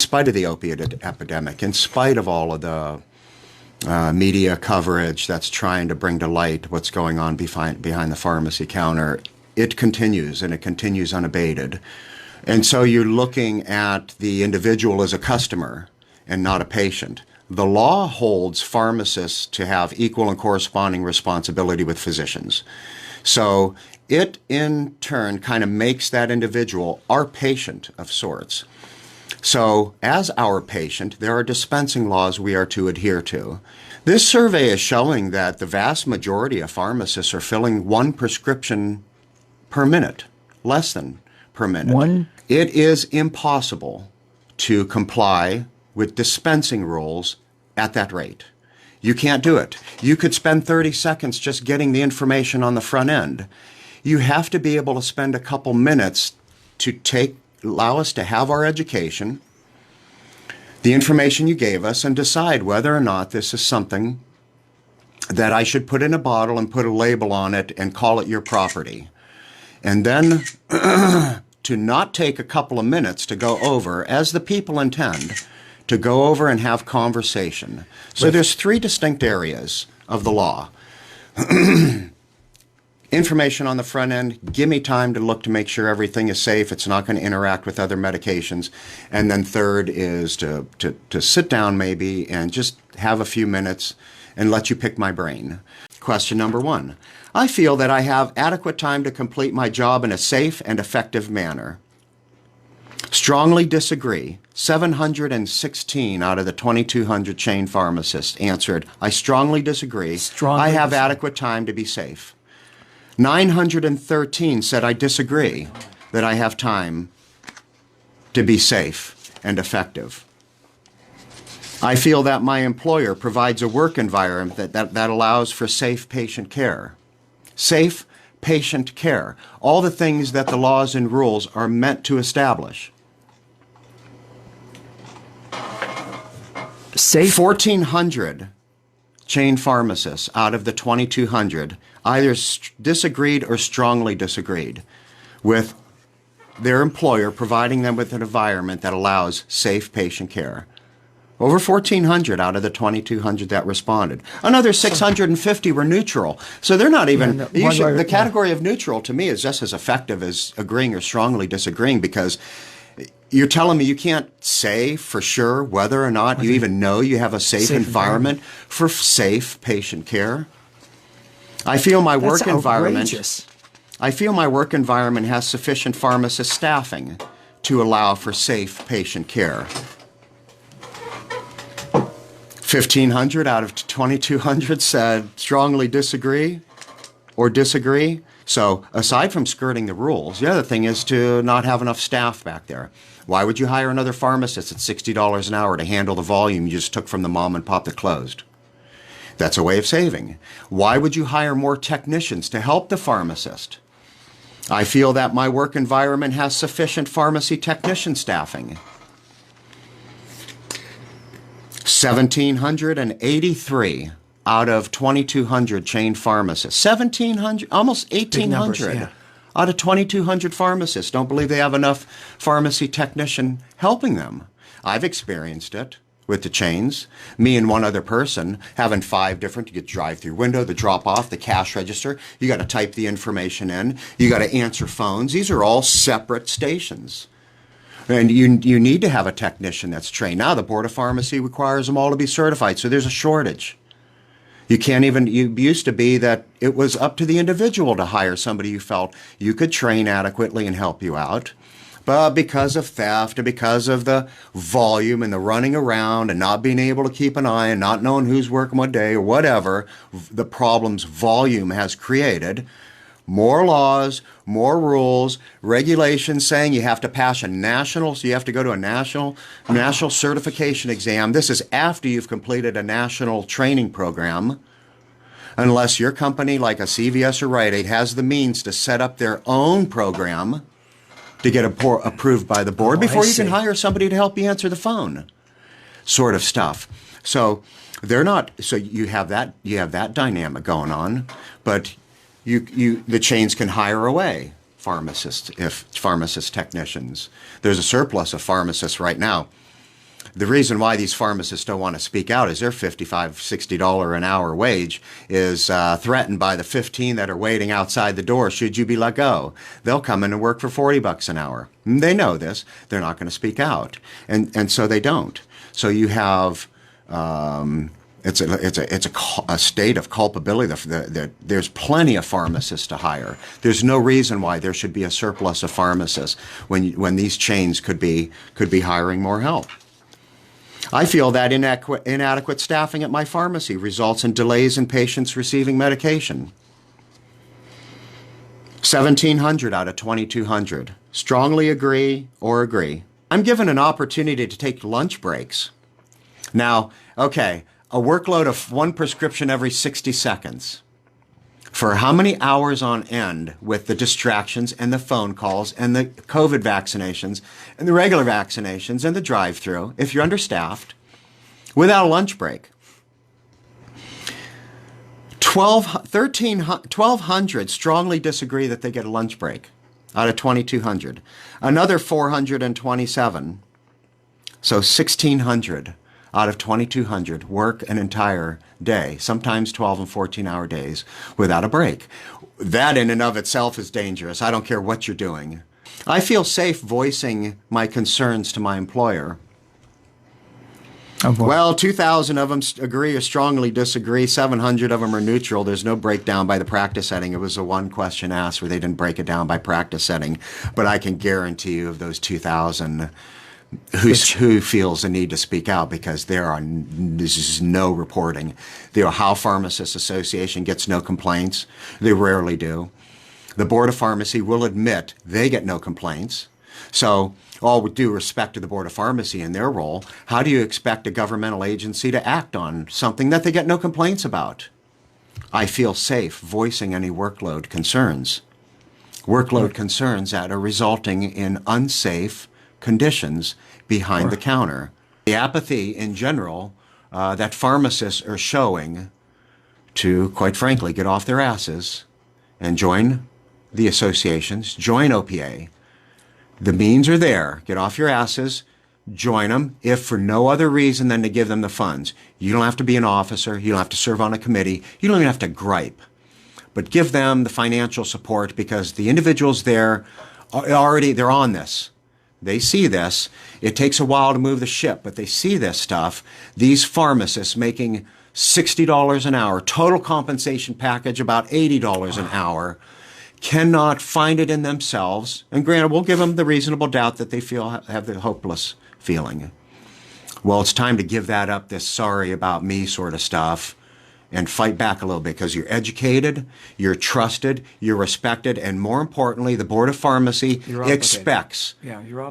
spite of the opioid epidemic, in spite of all of the media coverage that's trying to bring to light what's going on behind the pharmacy counter, it continues, and it continues unabated. And so you're looking at the individual as a customer and not a patient. The law holds pharmacists to have equal and corresponding responsibility with physicians. So it, in turn, kind of makes that individual our patient of sorts. So as our patient, there are dispensing laws we are to adhere to. This survey is showing that the vast majority of pharmacists are filling one prescription per minute, less than per minute. It is impossible to comply with dispensing rules at that rate. You can't do it. You could spend 30 seconds just getting the information on the front end. You have to be able to spend a couple minutes to allow us to have our education, the information you gave us, and decide whether or not this is something that I should put in a bottle and put a label on it and call it your property. And then to not take a couple of minutes to go over, as the people intend, to go over and have conversation. So there's three distinct areas of the law. Information on the front end, give me time to look to make sure everything is safe, it's not going to interact with other medications. And then third is to sit down maybe and just have a few minutes and let you pick my brain. Question number 1. I feel that I have adequate time to complete my job in a safe and effective manner. Strongly disagree. 716 out of the 2,200 chain pharmacists answered, I strongly disagree. I have adequate time to be safe. 913 said, I disagree that I have time to be safe and effective. I feel that my employer provides a work environment that allows for safe patient care. Safe patient care. All the things that the laws and rules are meant to establish. Safe. 1,400 chain pharmacists out of the 2,200 either disagreed or strongly disagreed with their employer providing them with an environment that allows safe patient care. Over 1,400 out of the 2,200 that responded. Another 650 were neutral. So they're not even, the category of neutral to me is just as effective as agreeing or strongly disagreeing, because you're telling me you can't say for sure whether or not you even know you have a safe environment for safe patient care. I feel my work environment has sufficient pharmacist staffing to allow for safe patient care. 1,500 out of 2,200 said strongly disagree or disagree. So aside from skirting the rules, the other thing is to not have enough staff back there. Why would you hire another pharmacist at $60 an hour to handle the volume you just took from the mom and pop that closed? That's a way of saving. Why would you hire more technicians to help the pharmacist? I feel that my work environment has sufficient pharmacy technician staffing. 1,783 out of 2,200 chain pharmacists. 1,700, almost 1,800 out of 2,200 pharmacists don't believe they have enough pharmacy technician helping them. I've experienced it with the chains. Me and one other person having 5 different, you get drive-through window, the drop-off, the cash register. You got to type the information in. You got to answer phones. These are all separate stations. And you need to have a technician that's trained. Now the Board of Pharmacy requires them all to be certified, so there's a shortage. You can't even, it used to be that it was up to the individual to hire somebody you felt you could train adequately and help you out. But because of theft and because of the volume and the running around and not being able to keep an eye and not knowing who's working what day or whatever, the problems volume has created, more laws, more rules, regulations saying you have to pass a national, so you have to go to a national certification exam. This is after you've completed a national training program, unless your company like a CVS or Rite Aid has the means to set up their own program to get approved by the board before you can hire somebody to help you answer the phone, sort of stuff. So they're not, so you have that dynamic going on, but the chains can hire away pharmacist technicians. There's a surplus of pharmacists right now. The reason why these pharmacists don't want to speak out is their $55, $60 an hour wage is threatened by the 15 that are waiting outside the door should you be let go. They'll come in and work for $40 an hour. And they know this. They're not going to speak out. And so they don't. So you have it's a state of culpability. There's plenty of pharmacists to hire. There's no reason why there should be a surplus of pharmacists when these chains could be hiring more help. I feel that inadequate staffing at my pharmacy results in delays in patients receiving medication. 1,700 out of 2,200. Strongly agree or agree. I'm given an opportunity to take lunch breaks. Now, okay, a workload of one prescription every 60 seconds. For how many hours on end with the distractions and the phone calls and the COVID vaccinations and the regular vaccinations and the drive-through, if you're understaffed, without a lunch break? 1,200 strongly disagree that they get a lunch break out of 2,200. Another 427, so 1,600 out of 2,200 work an entire day, sometimes 12 and 14-hour days, without a break. That in and of itself is dangerous. I don't care what you're doing. I feel safe voicing my concerns to my employer. Well, 2,000 of them agree or strongly disagree. 700 of them are neutral. There's no breakdown by the practice setting. It was a one question asked where they didn't break it down by practice setting. But I can guarantee you of those 2,000 who feels the need to speak out, because this is no reporting. The Ohio Pharmacists Association gets no complaints. They rarely do. The Board of Pharmacy will admit they get no complaints. So, all with due respect to the Board of Pharmacy and their role, how do you expect a governmental agency to act on something that they get no complaints about? I feel safe voicing any workload concerns. Workload concerns that are resulting in unsafe conditions behind the counter. The apathy in general that pharmacists are showing to, quite frankly, get off their asses and join the associations, join OPA. The means are there. Get off your asses, join them, if for no other reason than to give them the funds. You don't have to be an officer. You don't have to serve on a committee. You don't even have to gripe. But give them the financial support, because the individuals there they're on this. They see this. It takes a while to move the ship, but they see this stuff. These pharmacists making $60 an hour, total compensation package about $80 an hour, cannot find it in themselves. And granted, we'll give them the reasonable doubt that they have the hopeless feeling. Well, it's time to give that up, this sorry about me sort of stuff, and fight back a little bit, because you're educated, you're trusted, you're respected, and more importantly, the Board of Pharmacy expects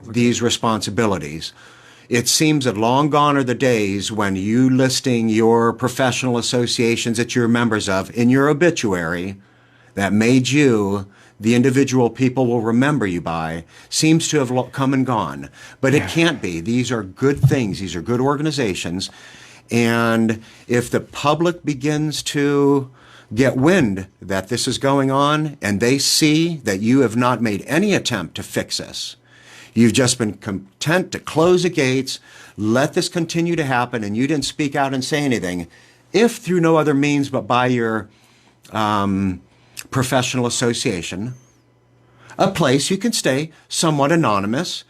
these responsibilities. It seems that long gone are the days when you listing your professional associations that you're members of in your obituary that made you the individual people will remember you by seems to have come and gone. But it can't be. These are good things. These are good organizations. And if the public begins to get wind that this is going on, and they see that you have not made any attempt to fix this, you've just been content to close the gates, let this continue to happen, and you didn't speak out and say anything, if through no other means but by your professional association, a place you can stay somewhat anonymous.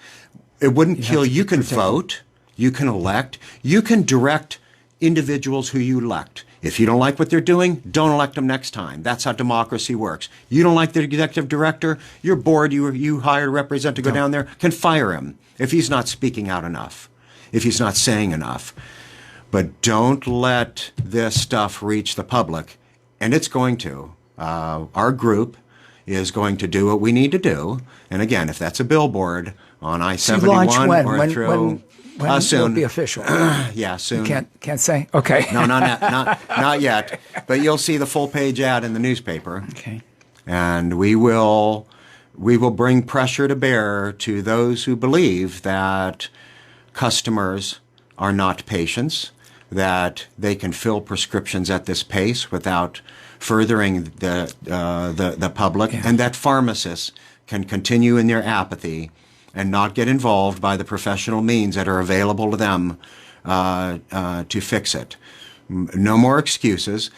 It wouldn't kill. You can vote. You can elect. You can direct individuals who you elect. If you don't like what they're doing, don't elect them next time. That's how democracy works. You don't like the executive director, your board you hired a representative to go down there can fire him if he's not speaking out enough, if he's not saying enough. But don't let this stuff reach the public, and it's going to. Our group is going to do what we need to do. And again, if that's a billboard on I-71 or through... When soon. will it be official? Yeah, soon. You can't say? Okay. No, not yet. But you'll see the full page ad in the newspaper. Okay. And we will bring pressure to bear to those who believe that customers are not patients, that they can fill prescriptions at this pace without furthering the public, and that pharmacists can continue in their apathy and not get involved by the professional means that are available to them to fix it. No more excuses.